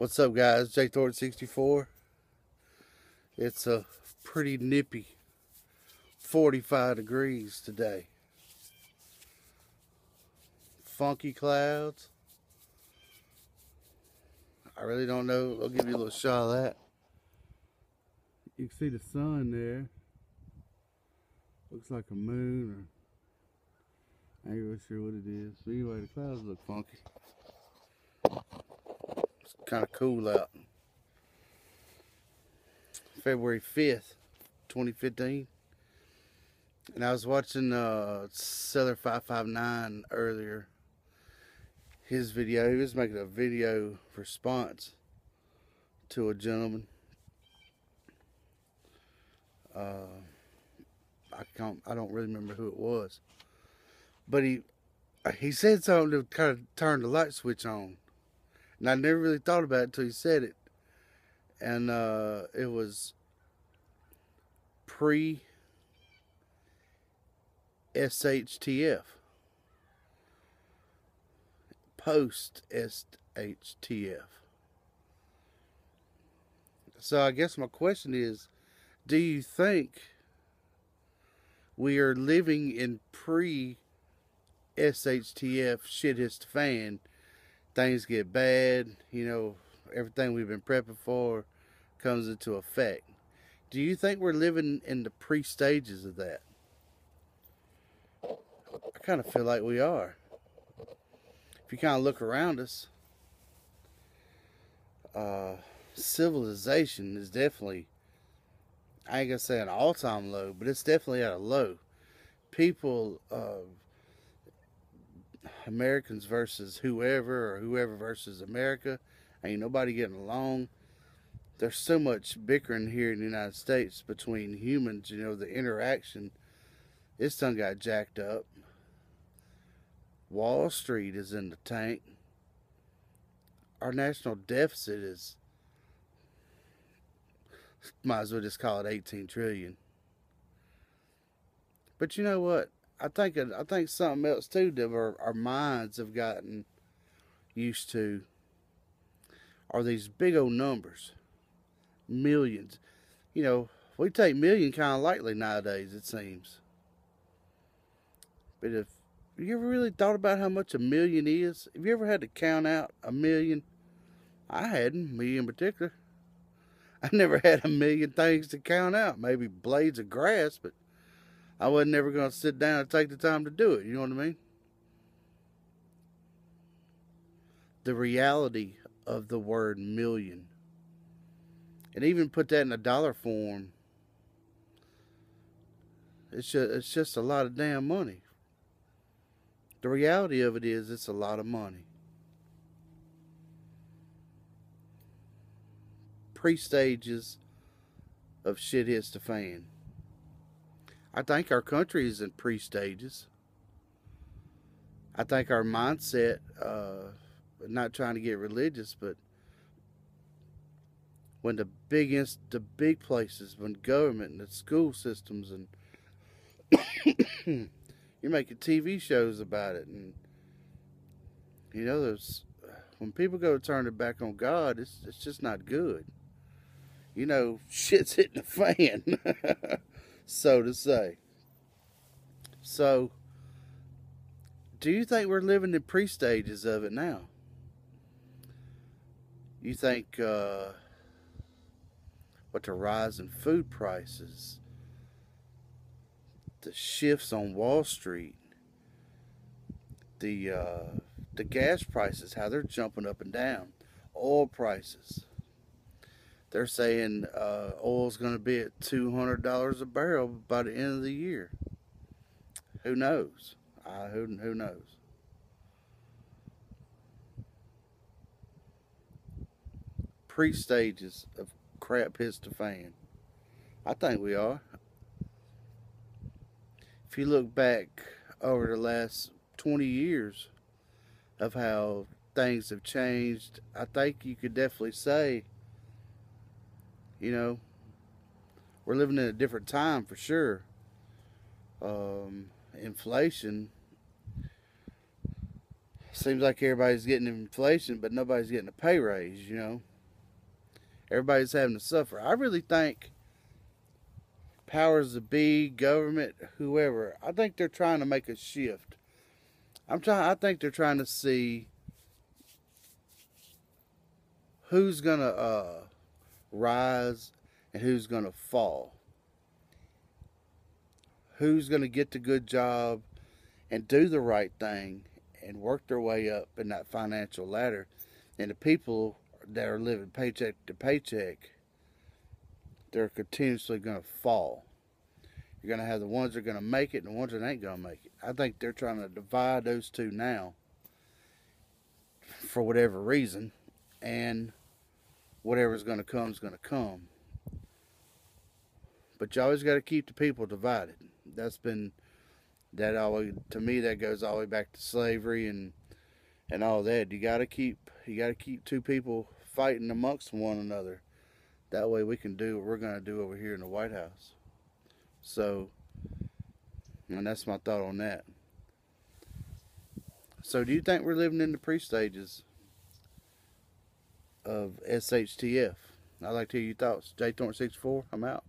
What's up, guys? J64. It's a pretty nippy 45 degrees today. Funky clouds. I really don't know. I'll give you a little shot of that. You can see the sun there. Looks like a moon, or I ain't really sure what it is. But anyway, the clouds look funky. It's kind of cool out. February 5th, 2015. And I was watching Seller559 earlier. His video, he was making a video response to a gentleman. I don't really remember who it was, but he said something to kind of turn the light switch on, and I never really thought about it until he said it. And it was pre-SHTF, post-SHTF. So I guess my question is, do you think we are living in pre-SHTF, shit hits the fan, things get bad, you know, everything we've been prepping for comes into effect? Do you think we're living in the pre-stages of that? I kind of feel like we are. If you kind of look around us, civilization is definitely, I ain't gonna say an all-time low, but it's definitely at a low. People, Americans versus whoever, or whoever versus America, ain't nobody getting along. There's so much bickering here in the United States between humans, you know, the interaction, this done got jacked up. Wall Street is in the tank. Our national deficit is, might as well just call it 18 trillion. But you know what? I think something else too that our minds have gotten used to are these big old numbers. Millions. You know, we take million kind of lightly nowadays, it seems. But have you ever really thought about how much a million is? Have you ever had to count out a million? I hadn't, me in particular. I never had a million things to count out. Maybe blades of grass, but I wasn't never going to sit down and take the time to do it. You know what I mean? The reality of the word million. And even put that in a dollar form, it's just a lot of damn money. The reality of it is, it's a lot of money. Pre-stages of shit hits the fan. I think our country is in pre-stages. I think our mindset, not trying to get religious, but when the big places, when government and the school systems, and you're making TV shows about it, and you know, there's, when people go to turn their back on God, it's just not good. You know, shit's hitting the fan, so to say. So, do you think we're living in pre-stages of it now? You think what the rise in food prices, the shifts on Wall Street, the gas prices, how they're jumping up and down, oil prices. They're saying oil's going to be at $200 a barrel by the end of the year. Who knows? Who knows? Pre-stages of crap hits the fan. I think we are. If you look back over the last 20 years of how things have changed, I think you could definitely say, you know, we're living in a different time for sure. Inflation, seems like everybody's getting inflation, but nobody's getting a pay raise, you know. everybody's having to suffer. I really think powers that be, government, whoever, I think they're trying to make a shift. I think they're trying to see who's gonna rise and who's gonna fall. Who's gonna get the good job and do the right thing and work their way up in that financial ladder, and the people that are living paycheck to paycheck, they're continuously going to fall. You're going to have the ones that are going to make it and the ones that ain't going to make it. I think they're trying to divide those two now for whatever reason, and whatever's going to come is going to come. But you always got to keep the people divided. That always, to me, that goes all the way back to slavery and all that. You got to keep two people fighting amongst one another. That way we can do what we're going to do over here in the White House. So, and that's my thought on that. So, do you think we're living in the pre-stages of SHTF? I'd like to hear your thoughts. J Thornton 64, I'm out.